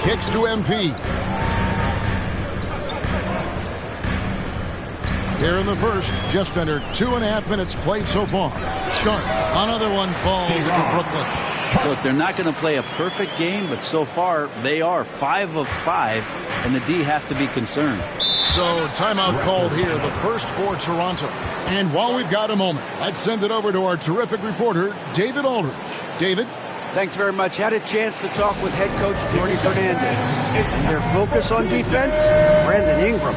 kicks to MP. Here in the first, just under 2.5 minutes played so far. Sharp, another one falls for Brooklyn. Look, they're not going to play a perfect game, but so far they are 5 of 5, and the D has to be concerned. So, timeout called here, the first for Toronto. And while we've got a moment, let's send it over to our terrific reporter, David Aldridge. David? Thanks very much. Had a chance to talk with head coach Jordi Fernandez. And their focus on defense, Brandon Ingram.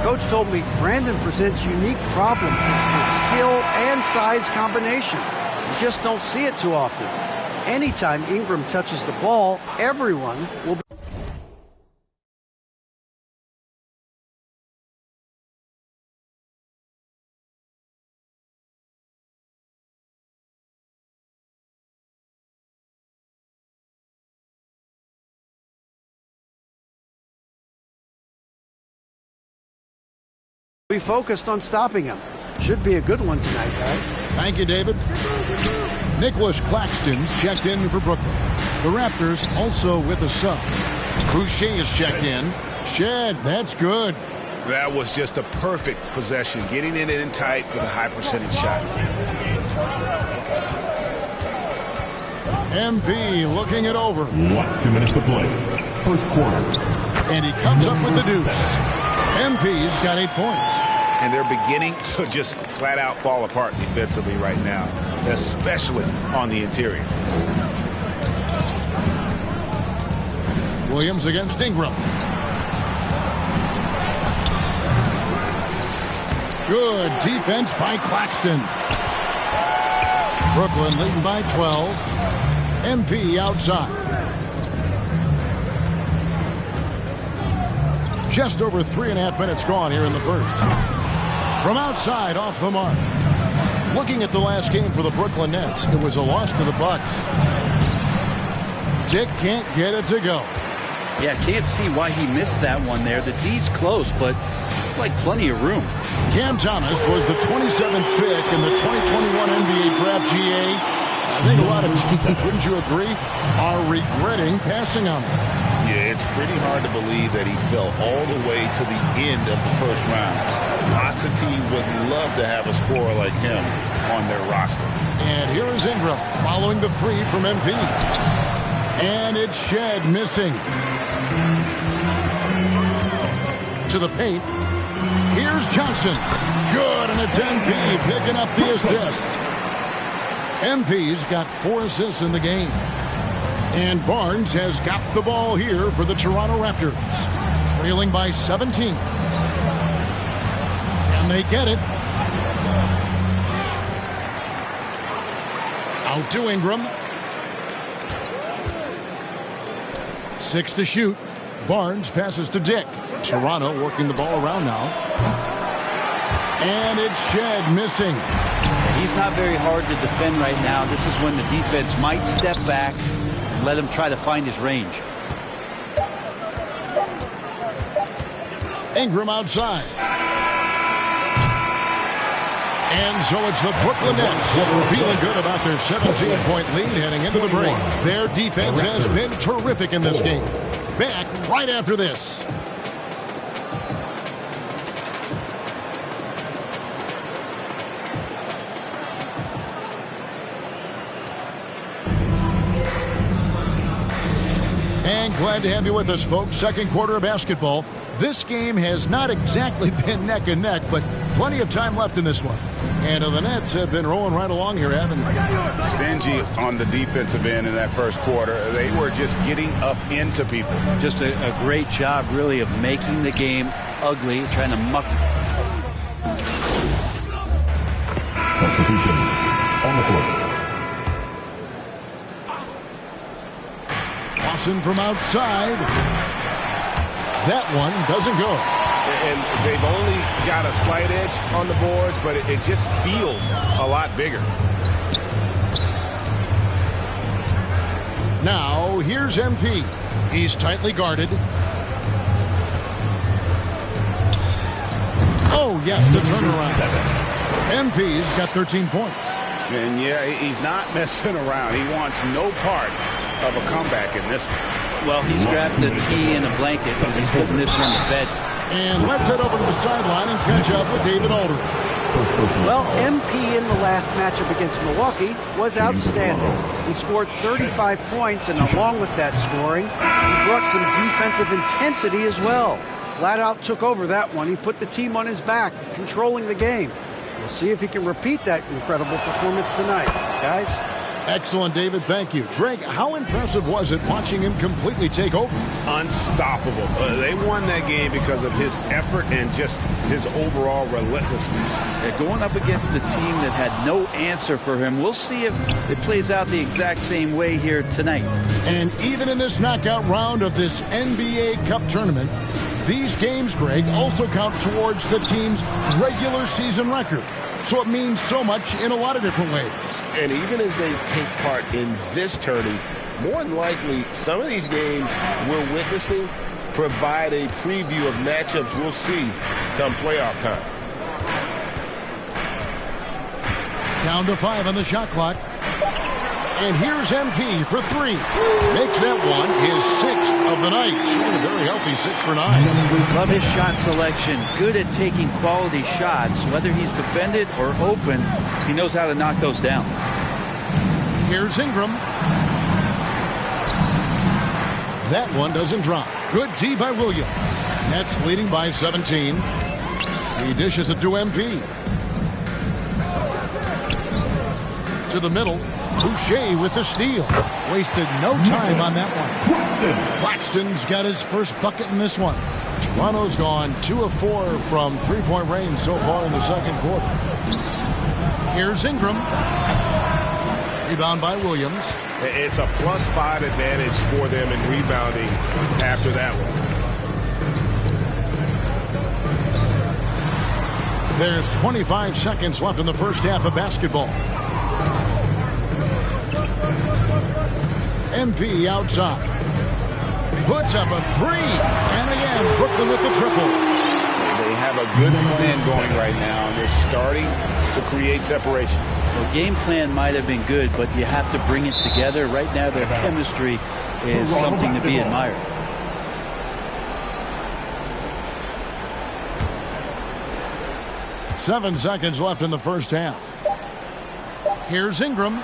Coach told me Brandon presents unique problems. It's the skill and size combination. You just don't see it too often. Anytime Ingram touches the ball, everyone will be focused on stopping him. Should be a good one tonight, guys. Thank you, David. Nicholas Claxton's checked in for Brooklyn. The Raptors also with a sub. Boucher is checked in. Shed, that's good. That was just a perfect possession, getting it in tight for the high percentage shot. MP looking it over. Last 2 minutes to play. First quarter. And he comes up with the deuce. MP's got 8 points. And they're beginning to just flat out fall apart defensively right now, especially on the interior. Williams against Ingram. Good defense by Claxton. Brooklyn leading by 12. MP outside. Just over 3.5 minutes gone here in the first. From outside, off the mark. Looking at the last game for the Brooklyn Nets, it was a loss to the Bucks. Dick can't get it to go. Yeah, can't see why he missed that one there. The D's close, but like plenty of room. Cam Thomas was the 27th pick in the 2021 NBA Draft GA. I think a lot of teams, wouldn't you agree, are regretting passing on him. Yeah, it's pretty hard to believe that he fell all the way to the end of the first round. Lots of teams would love to have a scorer like him on their roster. And here is Ingram following the three from MP. And it's Shed missing. To the paint. Here's Johnson. Good, and it's MP picking up the assist. MP's got 4 assists in the game. And Barnes has got the ball here for the Toronto Raptors. Trailing by 17. Can they get it? Out to Ingram. 6 to shoot. Barnes passes to Dick. Toronto working the ball around now. And it's Shed missing. He's not very hard to defend right now. This is when the defense might step back and let him try to find his range. Ingram outside. And so it's the Brooklyn Nets feeling good about their 17-point lead heading into the break. Their defense has been terrific in this game. Back right after this. And glad to have you with us, folks. Second quarter of basketball. This game has not exactly been neck and neck, but plenty of time left in this one. And the Nets have been rolling right along here, haven't they? Stingy on the defensive end in that first quarter. They were just getting up into people. Just a great job, really, of making the game ugly, trying to muck. Substitutions on the court. Lawson from outside. That one doesn't go. And they've only got a slight edge on the boards, but it just feels a lot bigger. Now, here's MP. He's tightly guarded. Oh, yes, the turnaround. MP's got 13 points. And, yeah, he's not messing around. He wants no part of a comeback in this one. Well, he's grabbed a tea and a blanket because he's putting this one to bed. And let's head over to the sideline and catch up with David Aldridge. Well, MP in the last matchup against Milwaukee was outstanding. He scored 35 points, and along with that scoring, he brought some defensive intensity as well. Flat out took over that one. He put the team on his back, controlling the game. We'll see if he can repeat that incredible performance tonight. Guys? Excellent, David. Thank you. Greg, how impressive was it watching him completely take over? Unstoppable. They won that game because of his effort and just his overall relentlessness. Yeah, going up against a team that had no answer for him. We'll see if it plays out the exact same way here tonight. And even in this knockout round of this NBA Cup tournament, these games, Greg, also count towards the team's regular season record. So it means so much in a lot of different ways. And even as they take part in this tourney, more than likely, some of these games we're witnessing provide a preview of matchups we'll see come playoff time. Down to 5 on the shot clock. And here's MP for 3. Makes that one his 6th of the night. Shooting a very healthy 6 for 9. Love his shot selection. Good at taking quality shots. Whether he's defended or open, he knows how to knock those down. Here's Ingram. That one doesn't drop. Good D by Williams. Nets leading by 17. He dishes it to MP. To the middle. Boucher with the steal. Wasted no time on that one. Claxton's got his first bucket in this one. Toronto's gone 2 of 4 from three-point range so far in the second quarter. Here's Ingram. Rebound by Williams. It's a +5 advantage for them in rebounding after that one. There's 25 seconds left in the first half of basketball. MP outside. Puts up a 3. And again, Brooklyn with the triple. They have a good plan going right now, and they're starting to create separation. The game plan might have been good, but you have to bring it together. Right now, their chemistry is something to be admired. Seven seconds left in the first half. Here's Ingram.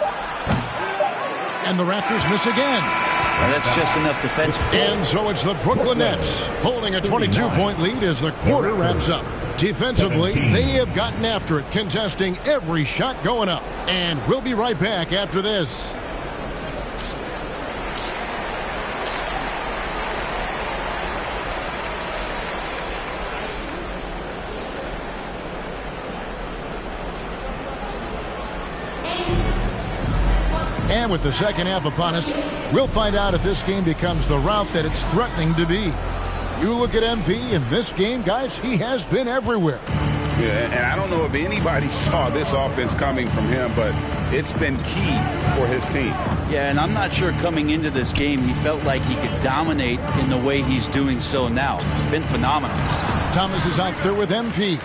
And the Raptors miss again. Well, that's just enough defense. And so it's the Brooklyn Nets holding a 22-point lead as the quarter wraps up. Defensively, they have gotten after it, contesting every shot going up. And we'll be right back after this. And with the second half upon us, we'll find out if this game becomes the route that it's threatening to be. You look at MP in this game, guys, he has been everywhere. Yeah, and I don't know if anybody saw this offense coming from him, but it's been key for his team. Yeah, and I'm not sure coming into this game he felt like he could dominate in the way he's doing so now. Been phenomenal. Thomas is out there with MP.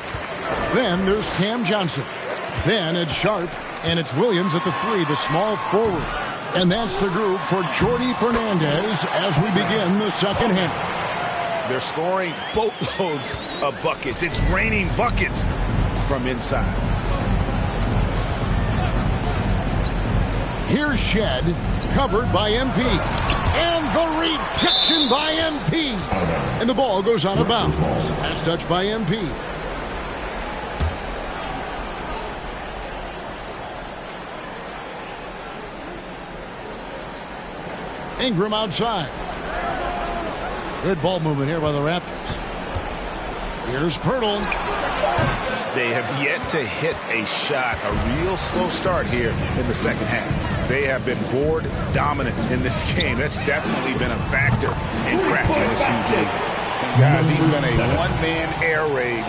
Then there's Cam Johnson. Then it's Sharp. And it's Williams at the 3, the small forward. And that's the group for Jordi Fernandez as we begin the second half. They're scoring boatloads of buckets. It's raining buckets from inside. Here's Shed, covered by MP. And the rejection by MP. And the ball goes out of bounds. Last touch by MP. Ingram outside. Good ball movement here by the Raptors. Here's Pirtle. They have yet to hit a shot. A real slow start here in the second half. They have been board dominant in this game. That's definitely been a factor in cracking this huge lead. Guys, he's been a one-man air raid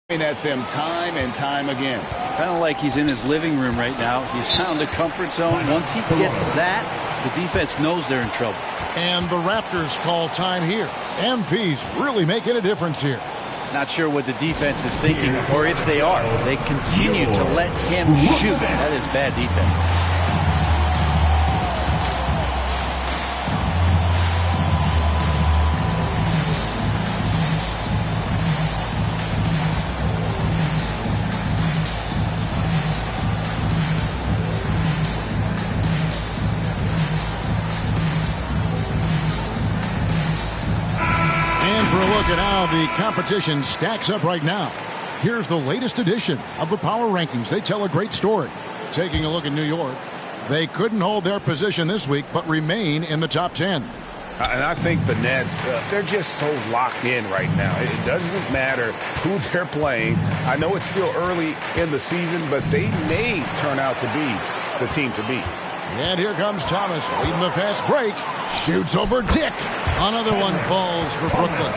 at them time and time again. Kind of like he's in his living room right now. He's found the comfort zone. Once he gets that, the defense knows they're in trouble. And the Raptors call time here. MP's really making a difference here. Not sure what the defense is thinking, or if they are. They continue to let him shoot. That is bad defense. For a look at how the competition stacks up right now, here's the latest edition of the Power Rankings. They tell a great story. Taking a look at New York, they couldn't hold their position this week, but remain in the top 10. And I think the Nets, they're just so locked in right now. It doesn't matter who they're playing. I know it's still early in the season, but they may turn out to be the team to beat. And here comes Thomas leading the fast break. Shoots over Dick. Another one falls for Brooklyn.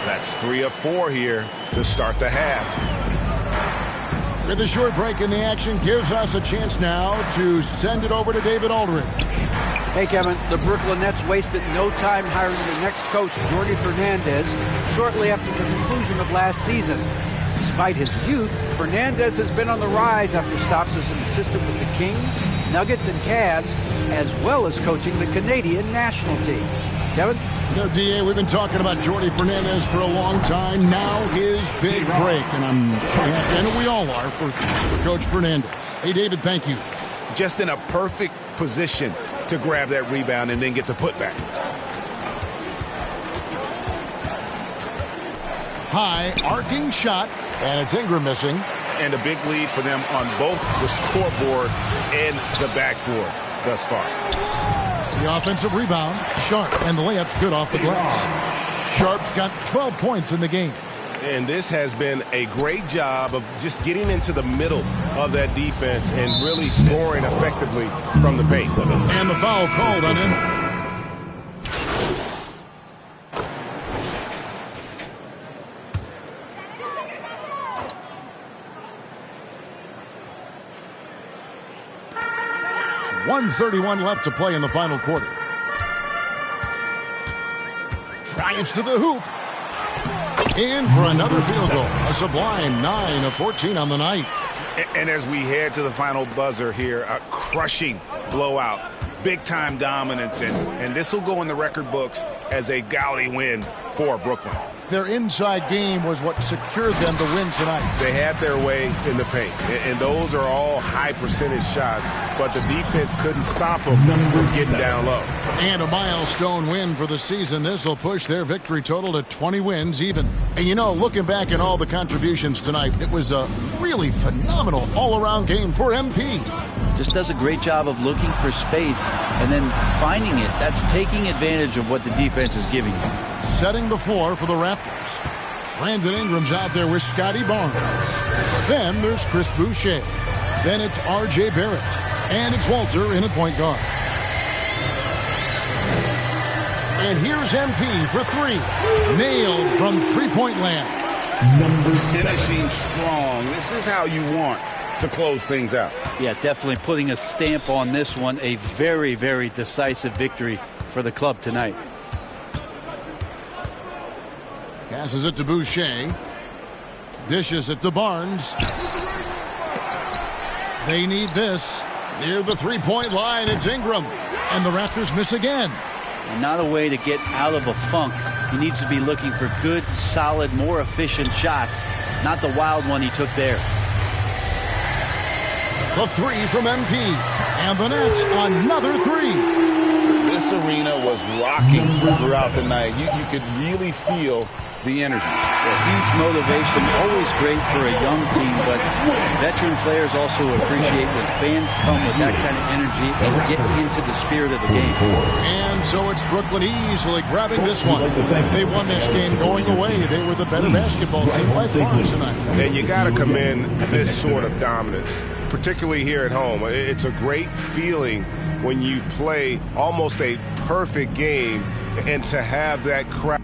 That's 3 of 4 here to start the half. With a short break in the action, gives us a chance now to send it over to David Aldridge. Hey, Kevin, the Brooklyn Nets wasted no time hiring their next coach, Jordi Fernandez, shortly after the conclusion of last season. Despite his youth, Fernandez has been on the rise after stops as an assistant with the Kings, Nuggets, and Cavs, as well as coaching the Canadian national team. Kevin? You know, D.A., we've been talking about Jordi Fernandez for a long time. Now his big break, and I'm happy, and we all are, for Coach Fernandez. Hey, David, thank you. Just in a perfect position to grab that rebound and then get the putback. High, arcing shot, and it's Ingram missing. And a big lead for them on both the scoreboard and the backboard thus far. The offensive rebound, Sharp, and the layup's good off the glass. Sharp's got 12 points in the game. And this has been a great job of just getting into the middle of that defense and really scoring effectively from the paint. And the foul called on him. .131 left to play in the final quarter. Drives to the hoop. In for another field goal. A sublime 9 of 14 on the night. And as we head to the final buzzer here, a crushing blowout. Big-time dominance. And this will go in the record books as a gaudy win for Brooklyn. Their inside game was what secured them to win tonight. They had their way in the paint, and those are all high-percentage shots, but the defense couldn't stop them from getting down low. And a milestone win for the season. This will push their victory total to 20 wins even. And, you know, looking back at all the contributions tonight, it was a really phenomenal all-around game for MP. Just does a great job of looking for space and then finding it. That's taking advantage of what the defense is giving you. Setting the floor for the Raptors. Brandon Ingram's out there with Scotty Barnes. Then there's Chris Boucher. Then it's R.J. Barrett. And it's Walter in at point guard. And here's MP for 3. Nailed from three-point land. Finishing strong. This is how you want to close things out. Yeah, definitely putting a stamp on this one. A very, very decisive victory for the club tonight. Passes it to Boucher. Dishes it to Barnes. They need this. Near the three-point line, it's Ingram. And the Raptors miss again. Not a way to get out of a funk. He needs to be looking for good, solid, more efficient shots. Not the wild one he took there. The 3 from MP. And the Nets, another 3. This arena was rocking throughout the night. You could really feel the energy. A huge motivation, always great for a young team, but veteran players also appreciate when fans come with that kind of energy and get into the spirit of the game. And so it's Brooklyn easily grabbing this one. They won this game going away. They were the better basketball team by far tonight. And you got to commend this sort of dominance, particularly here at home. It's a great feeling when you play almost a perfect game and to have that crowd.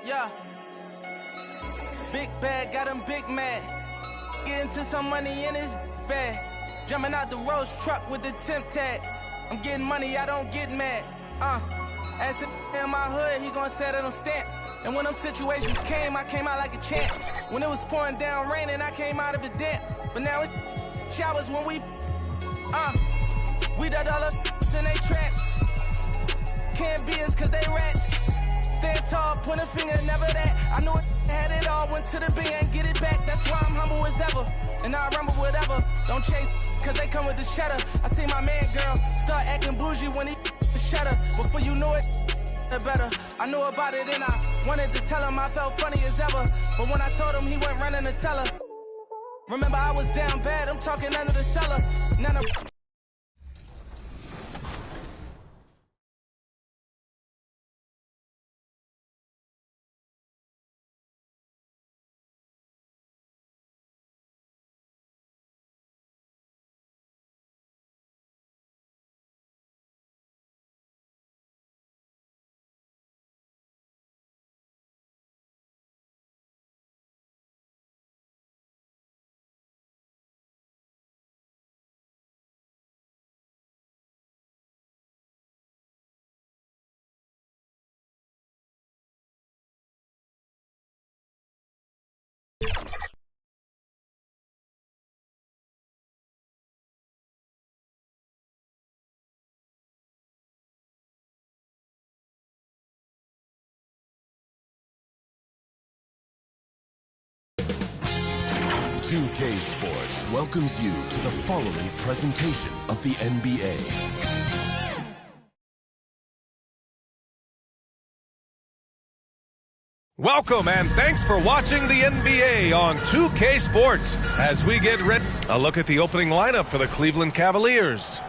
Yeah. Big bag, got him big mad. Get into some money in his bag. Jumping out the Rolls truck with the temp tag. I'm getting money, I don't get mad. As in my hood, he gon' set it on stamp. And when them situations came, I came out like a champ. When it was pouring down raining, I came out of it damp. But now it's showers when we We done all the in they traps. Can't be us cause they rats. Stand tall, point a finger, never that. I knew it had it all, went to the band, get it back. That's why I'm humble as ever. And I remember whatever. Don't chase cause they come with the cheddar. I see my man girl start acting bougie when he the cheddar. Before you knew it, better. I knew about it and I wanted to tell him I felt funny as ever. But when I told him, he went running to tell her. Remember I was down bad, I'm talking under the cellar. None of 2K Sports welcomes you to the following presentation of the NBA. Welcome and thanks for watching the NBA on 2K Sports as we get ready. A look at the opening lineup for the Cleveland Cavaliers.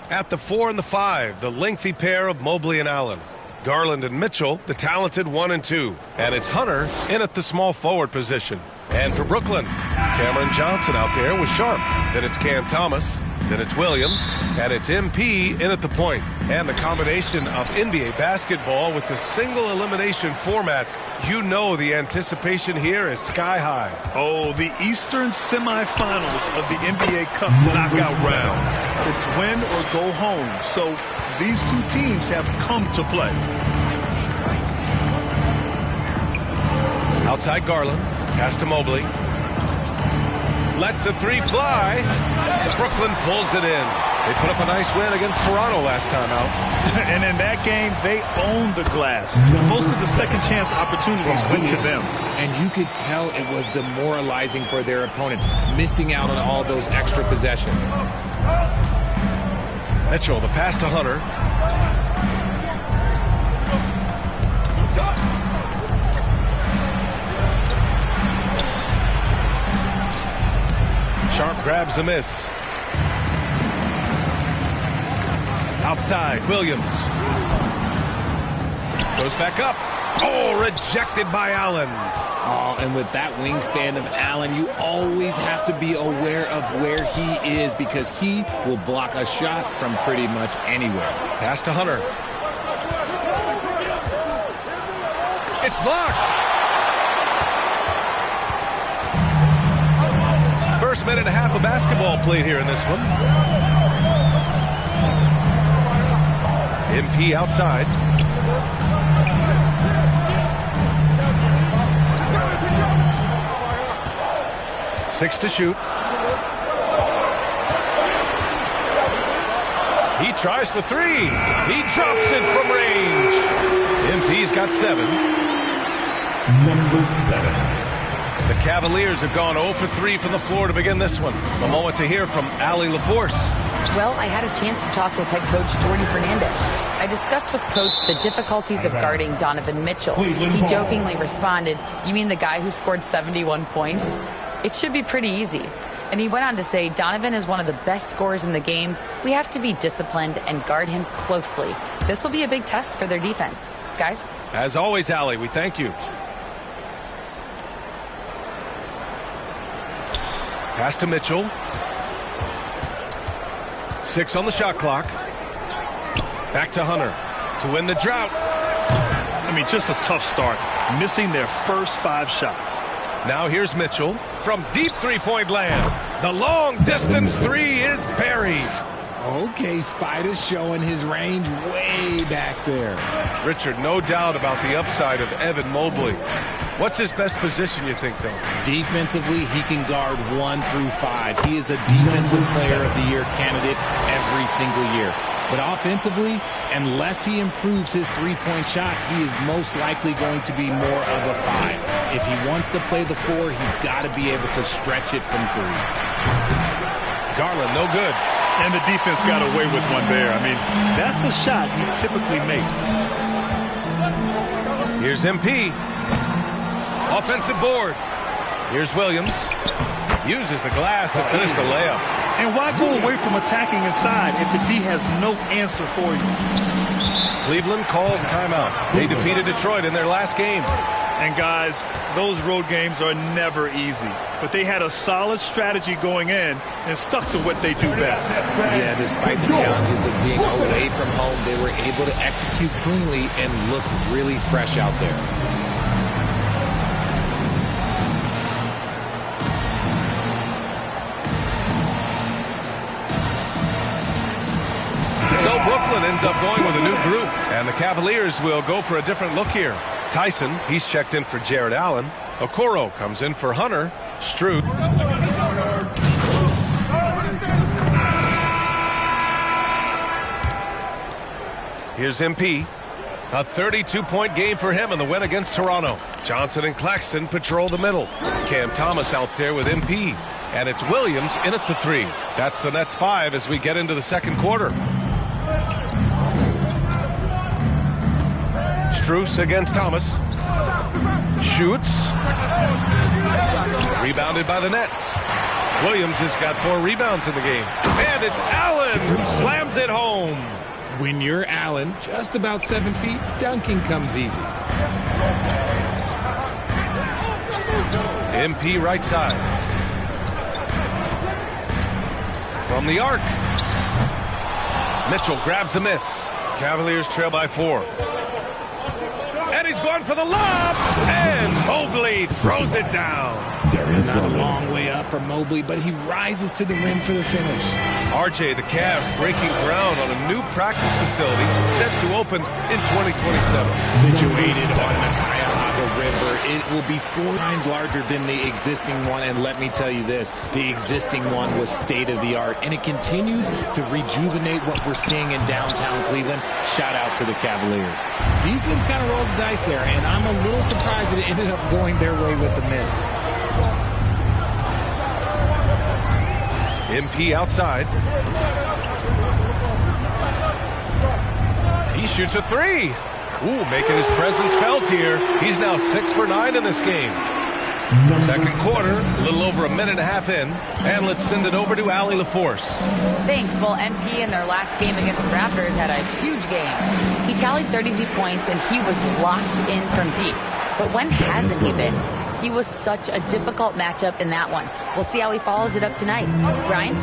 At the 4 and the 5, the lengthy pair of Mobley and Allen. Garland and Mitchell, the talented 1 and 2. And it's Hunter in at the small forward position. And for Brooklyn, Cameron Johnson out there with Sharp. Then it's Cam Thomas. Then it's Williams. And it's MP in at the point. And the combination of NBA basketball with the single elimination format. You know the anticipation here is sky high. Oh, the Eastern semifinals of the NBA Cup knockout round. It's win or go home. So these two teams have come to play. Outside Garland. Pass to Mobley. Lets the three fly. Brooklyn pulls it in. They put up a nice win against Toronto last time out. And in that game, they owned the glass. Most of the second chance opportunities went to them. And you could tell it was demoralizing for their opponent, missing out on all those extra possessions. Mitchell, the pass to Hunter. Sharp grabs the miss. Outside, Williams. Goes back up. Oh, rejected by Allen. Oh, and with that wingspan of Allen, you always have to be aware of where he is because he will block a shot from pretty much anywhere. Pass to Hunter. It's blocked. First minute and a half of basketball played here in this one. MP outside. Six to shoot. He tries for three. He drops it from range. MP's got 7. Number 7. The Cavaliers have gone 0 for 3 from the floor to begin this one. A moment to hear from Allie LaForce. Well, I had a chance to talk with head coach Jordy Fernandez. I discussed with coach the difficulties of guarding Donovan Mitchell. He jokingly responded, "You mean the guy who scored 71 points? It should be pretty easy." And he went on to say, "Donovan is one of the best scorers in the game. We have to be disciplined and guard him closely. This will be a big test for their defense." Guys? As always, Allie, we thank you. Pass to Mitchell. 6 on the shot clock. Back to Hunter to win the drought. I mean, just a tough start, missing their first 5 shots. Now here's Mitchell from deep three-point land. The long-distance three is buried. Okay, Spider's showing his range way back there. Richard, no doubt about the upside of Evan Mobley. What's his best position, you think, though? Defensively, he can guard 1 through 5. He is a Defensive Player of the Year candidate every single year. But offensively, unless he improves his three-point shot, he is most likely going to be more of a 5. If he wants to play the 4, he's got to be able to stretch it from 3. Garland, no good. And the defense got away with one there. I mean, that's a shot he typically makes. Here's MP. Offensive board. Here's Williams. Uses the glass to finish the layup. And why go away from attacking inside if the D has no answer for you? Cleveland calls timeout. They defeated Detroit in their last game. And guys, those road games are never easy. But they had a solid strategy going in and stuck to what they do best. Yeah, despite the challenges of being away from home, they were able to execute cleanly and look really fresh out there. So Brooklyn ends up going with a new group, and the Cavaliers will go for a different look here. Tyson, he's checked in for Jared Allen. Okoro comes in for Hunter. Strud. Here's MP. A 32-point game for him in the win against Toronto. Johnson and Claxton patrol the middle. Cam Thomas out there with MP. And it's Williams in at the 3. That's the Nets 5 as we get into the second quarter. Strus against Thomas. Shoots. Rebounded by the Nets. Williams has got 4 rebounds in the game. And it's Allen who slams it home. When you're Allen, just about 7 feet, dunking comes easy. MP right side. From the arc. Mitchell grabs a miss. Cavaliers trail by 4. And he's going for the lob. And Mobley throws it down. Not a long way up for Mobley, but he rises to the rim for the finish. RJ, the Cavs breaking ground on a new practice facility set to open in 2027. Situated on the Cuyahoga River, it will be 4 times larger than the existing one. And let me tell you this, the existing one was state-of-the-art, and it continues to rejuvenate what we're seeing in downtown Cleveland. Shout out to the Cavaliers. Defense kind of rolled the dice there, and I'm a little surprised that it ended up going their way with the miss. MP outside. He shoots a 3. Ooh, making his presence felt here. He's now 6 for 9 in this game. Second quarter, a little over a minute and a half in. And let's send it over to Allie LaForce. Thanks. Well, MP in their last game against the Raptors had a huge game. He tallied 32 points, and he was locked in from deep. But when hasn't he been? He was such a difficult matchup in that one. We'll see how he follows it up tonight. Brian?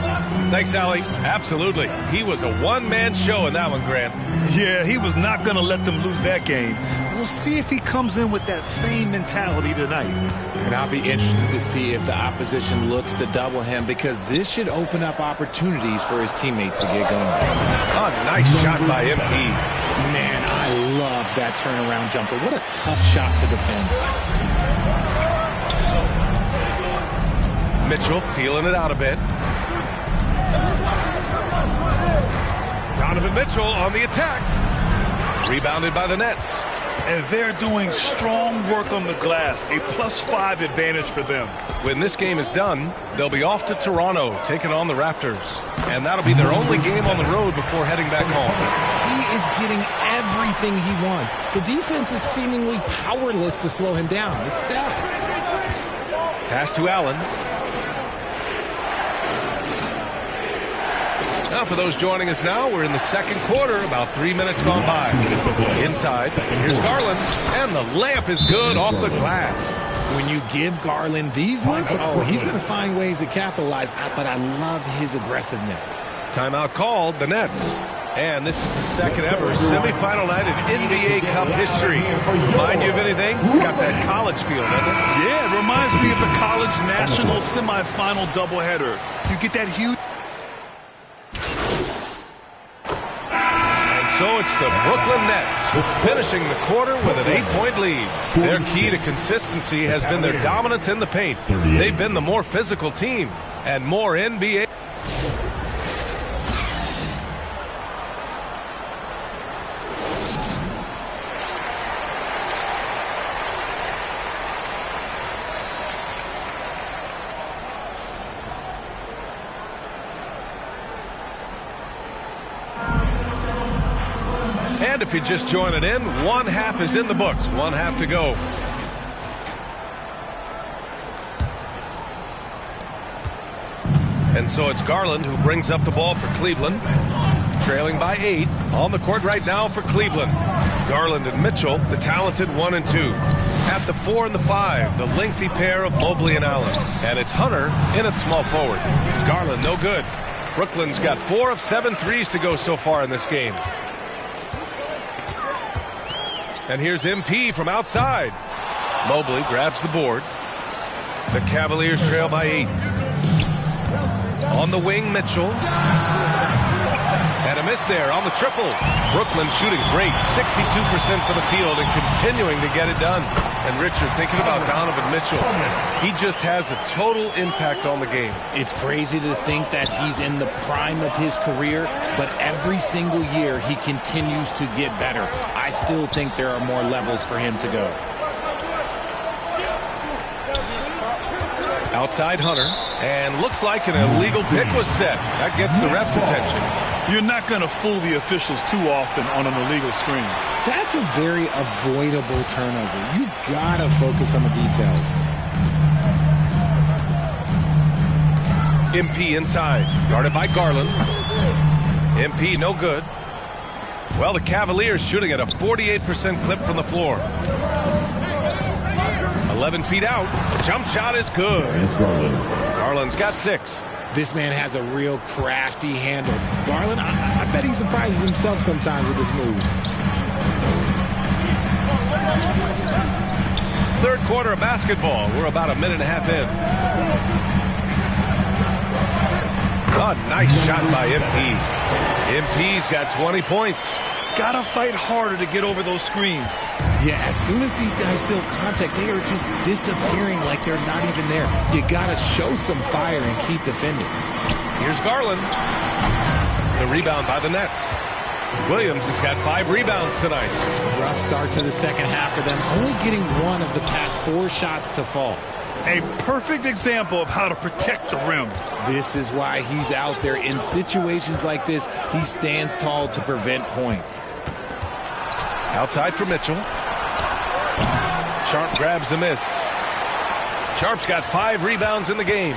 Thanks, Allie. Absolutely. He was a one-man show in that one, Grant. Yeah, he was not going to let them lose that game. We'll see if he comes in with that same mentality tonight. And I'll be interested to see if the opposition looks to double him, because this should open up opportunities for his teammates to get going. A nice shot by MP. Man, I love that turnaround jumper. What a tough shot to defend. Mitchell feeling it out a bit. Donovan Mitchell on the attack. Rebounded by the Nets. And they're doing strong work on the glass. A +5 advantage for them. When this game is done, they'll be off to Toronto, taking on the Raptors. And that'll be their only game on the road before heading back home. He is getting everything he wants. The defense is seemingly powerless to slow him down. It's sad. Pass to Allen. Now, for those joining us now, we're in the second quarter, about 3 minutes gone by. Inside, here's Garland, and the layup is good off the glass. When you give Garland these looks, he's going to find ways to capitalize, but I love his aggressiveness. Timeout called, the Nets. And this is the second ever semifinal night in NBA Cup history. Remind you of anything? It's got that college feel, doesn't it? Yeah, it reminds me of the college national semifinal doubleheader. You get that huge... so it's the Brooklyn Nets finishing the quarter with an 8-point lead. Their key to consistency has been their dominance in the paint. They've been the more physical team and more NBA. And if you're just joining in, one half is in the books. One half to go. And so it's Garland who brings up the ball for Cleveland. Trailing by 8 on the court right now for Cleveland. Garland and Mitchell, the talented 1 and 2. At the 4 and the 5, the lengthy pair of Mobley and Allen. And it's Hunter in at small forward. Garland no good. Brooklyn's got 4 of 7 threes to go so far in this game. And here's MP from outside. Mobley grabs the board. The Cavaliers trail by 8. On the wing, Mitchell. And a miss there on the triple. Brooklyn shooting great. 62% for the field and continuing to get it done. And Richard, thinking about Donovan Mitchell, he just has a total impact on the game. It's crazy to think that he's in the prime of his career, but every single year he continues to get better. I still think there are more levels for him to go. Outside Hunter, and looks like an illegal pick was set. That gets the ref's attention. You're not going to fool the officials too often on an illegal screen. That's a very avoidable turnover. You got to focus on the details. MP inside, guarded by Garland. MP no good. Well, the Cavaliers shooting at a 48% clip from the floor. 11 feet out. Jump shot is good. Garland's got 6. This man has a real crafty handle. Garland, I bet he surprises himself sometimes with his moves. Third quarter of basketball. We're about a minute and a half in. A nice shot by MP. MP's got 20 points. Gotta fight harder to get over those screens. Yeah, as soon as these guys feel contact, they are just disappearing like they're not even there. You gotta show some fire and keep defending. Here's Garland. The rebound by the Nets. Williams has got 5 rebounds tonight. Rough start to the second half for them, only getting 1 of the past 4 shots to fall. A perfect example of how to protect the rim. This is why he's out there. In situations like this, he stands tall to prevent points. Outside for Mitchell. Sharp grabs the miss. Sharp's got 5 rebounds in the game.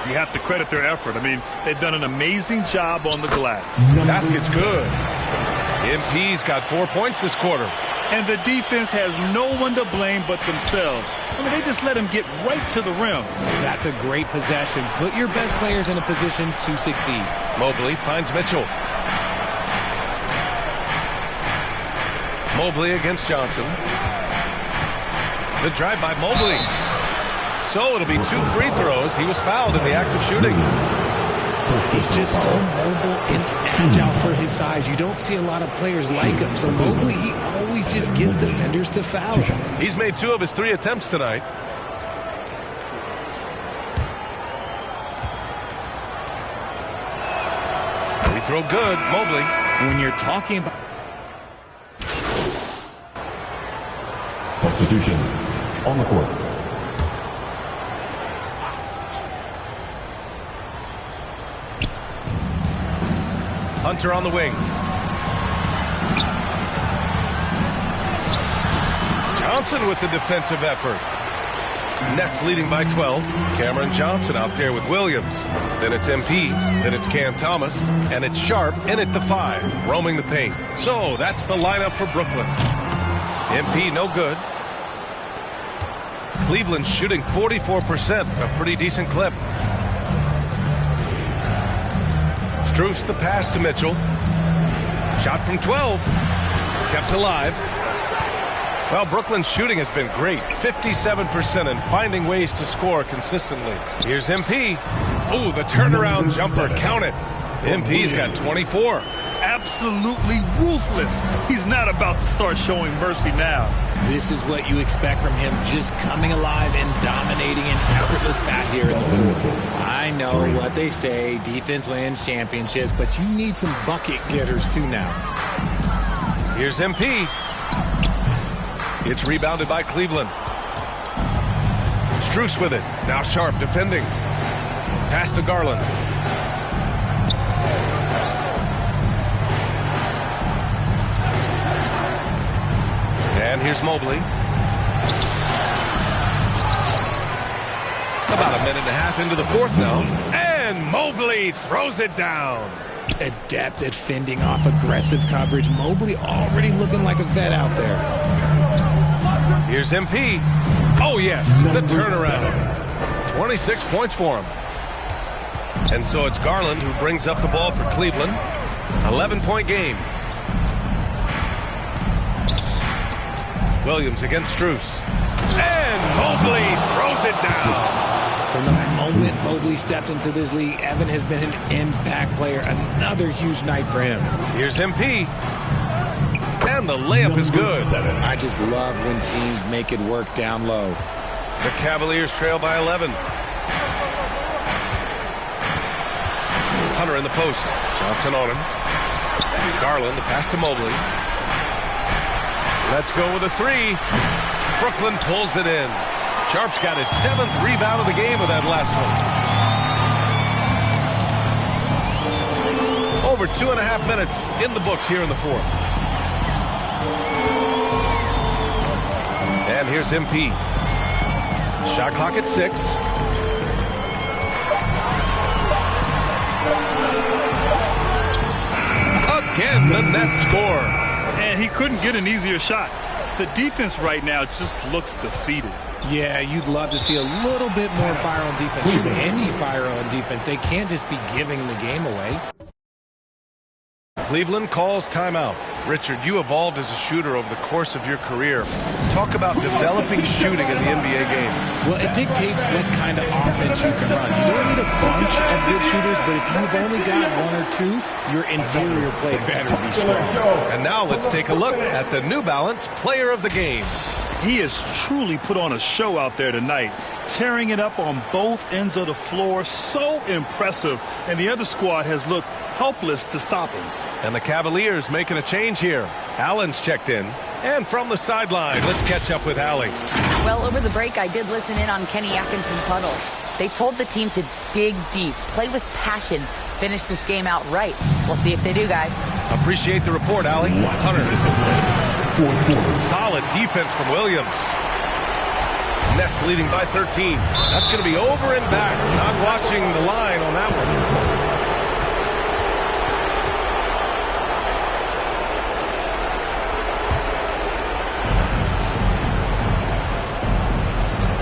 You have to credit their effort. I mean, they've done an amazing job on the glass. Basket's good. MP's got 4 points this quarter. And the defense has no one to blame but themselves. I mean, they just let him get right to the rim. That's a great possession. Put your best players in a position to succeed. Mobley finds Mitchell. Mobley against Johnson. The drive by Mobley. So it'll be 2 free throws. He was fouled in the act of shooting. He's just so mobile and agile for his size. You don't see a lot of players like him. So Mobley, he always just gets defenders to foul him. He's made 2 of his 3 attempts tonight. Free throw good, Mobley. When you're talking about substitutions on the court. Hunter on the wing. Johnson with the defensive effort. Nets leading by 12. Cameron Johnson out there with Williams. Then it's MP. Then it's Cam Thomas. And it's Sharp in at the 5, roaming the paint. So that's the lineup for Brooklyn. MP no good. Cleveland shooting 44%, a pretty decent clip. Struce the pass to Mitchell. Shot from 12. Kept alive. Well, Brooklyn's shooting has been great. 57% and finding ways to score consistently. Here's MP. Oh, the turnaround jumper. Count it. MP's got 24. absolutely ruthless. He's not about to start showing mercy now. This is what you expect from him, just coming alive and dominating in effortless fashion here in the fourth. I know what they say, defense wins championships, but you need some bucket getters too now. Here's MP. It's rebounded by Cleveland. Strus with it. Now Sharp defending. Pass to Garland. And here's Mobley. About a minute and a half into the fourth now. And Mobley throws it down. Adept at fending off aggressive coverage. Mobley already looking like a vet out there. Here's MP. Oh, yes, the turnaround. 26 points for him. And so it's Garland who brings up the ball for Cleveland. 11-point game. Williams against Strus. And Mobley throws it down. From the moment Mobley stepped into this league, Evan has been an impact player. Another huge night for him. Here's MP. And the layup is good. I just love when teams make it work down low. The Cavaliers trail by 11. Hunter in the post. Johnson on him. Garland, the pass to Mobley. Let's go with a three. Brooklyn pulls it in. Sharp's got his 7th rebound of the game with that last one. Over 2.5 minutes in the books here in the fourth. And here's MP. Shot clock at 6. Again, the Nets score. And he couldn't get an easier shot. The defense right now just looks defeated. Yeah, you'd love to see a little bit more fire on defense. Shoot any fire on defense. They can't just be giving the game away. Cleveland calls timeout. Richard, you evolved as a shooter over the course of your career. Talk about developing shooting in the NBA game. Well, it dictates what kind of offense you can run. You don't need a bunch of good shooters, but if you've only got one or two, your interior play better be strong. And now let's take a look at the New Balance Player of the Game. He has truly put on a show out there tonight, tearing it up on both ends of the floor. So impressive, and the other squad has looked helpless to stop him. And the Cavaliers making a change here. Allen's checked in. And from the sideline, let's catch up with Allie. Well, over the break, I did listen in on Kenny Atkinson's huddles. They told the team to dig deep, play with passion, finish this game out right. We'll see if they do, guys. Appreciate the report, Allie. Hunter. Solid defense from Williams. Nets leading by 13. That's going to be over and back. Not watching the line on that one.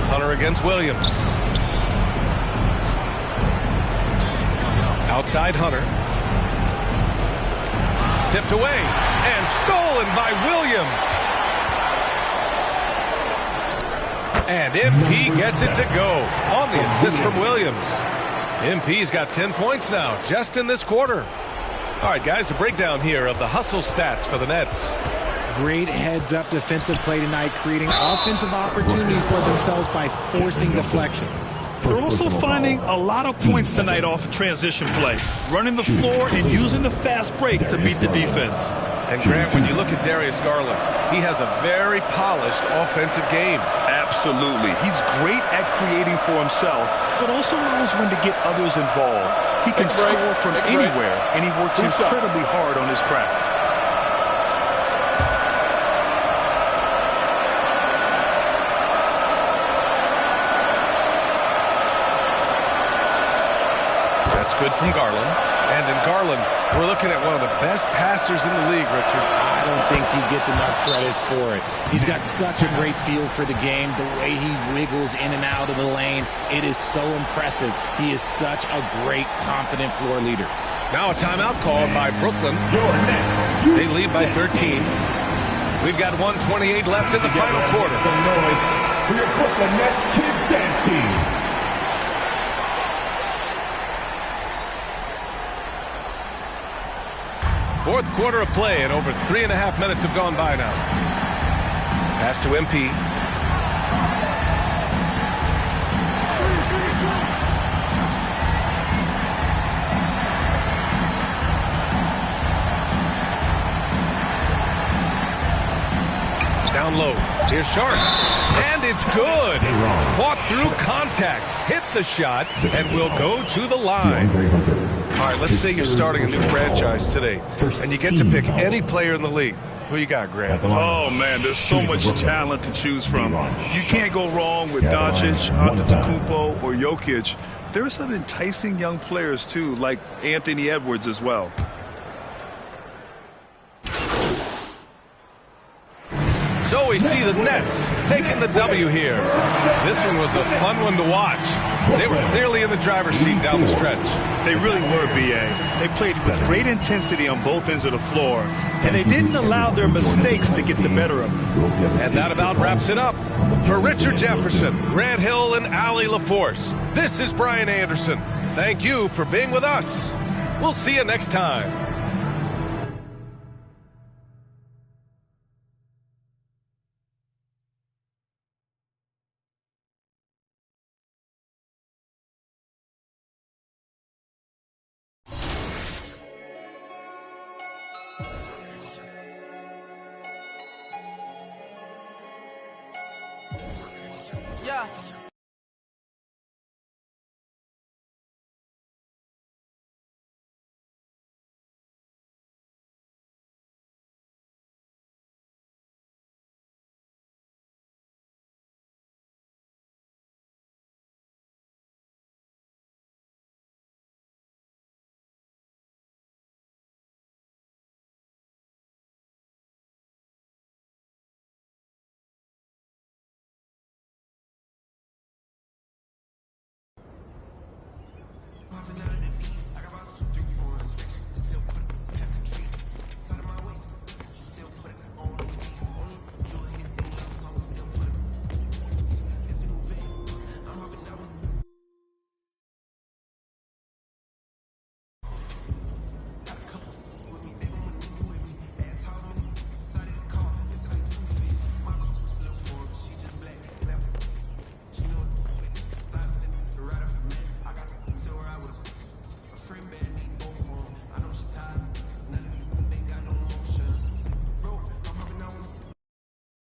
Hunter against Williams. Outside Hunter. Tipped away and stolen by Williams. And MP gets it to go on the assist from Williams. MP's got 10 points now just in this quarter. All right, guys, a breakdown here of the hustle stats for the Nets. Great heads-up defensive play tonight, creating offensive opportunities for themselves by forcing deflections. They're also finding a lot of points tonight off of transition play, running the floor and using the fast break to beat the defense. And Grant, when you look at Darius Garland, he has a very polished offensive game. Absolutely. He's great at creating for himself, but also knows when to get others involved. He can score from anywhere, and he works incredibly hard on his craft. Good from Garland. And in Garland, we're looking at one of the best passers in the league, Richard. I don't think he gets enough credit for it. He's got such a great feel for the game, the way he wiggles in and out of the lane. It is so impressive. He is such a great, confident floor leader. Now a timeout called by Brooklyn. They lead by 13. We've got 1:28 left in the final quarter. Some noise for your Brooklyn Nets Kids Dance Team. Fourth quarter of play, and over 3.5 minutes have gone by now. Pass to MP. Down low. Here's Sharp. And it's good. Fought through contact. Hit the shot and will go to the line. All right, let's say you're starting a new franchise today, and you get to pick any player in the league. Who you got, Grant? Oh, man, there's so much talent to choose from. You can't go wrong with Doncic, Antetokounmpo, or Jokic. There are some enticing young players, too, like Anthony Edwards as well. So we see the Nets taking the W here. This one was a fun one to watch. They were clearly in the driver's seat down the stretch. They really were, B.A. They played with great intensity on both ends of the floor, and they didn't allow their mistakes to get the better of them. And that about wraps it up. For Richard Jefferson, Grant Hill, and Allie LaForce, this is Brian Anderson. Thank you for being with us. We'll see you next time. Yeah.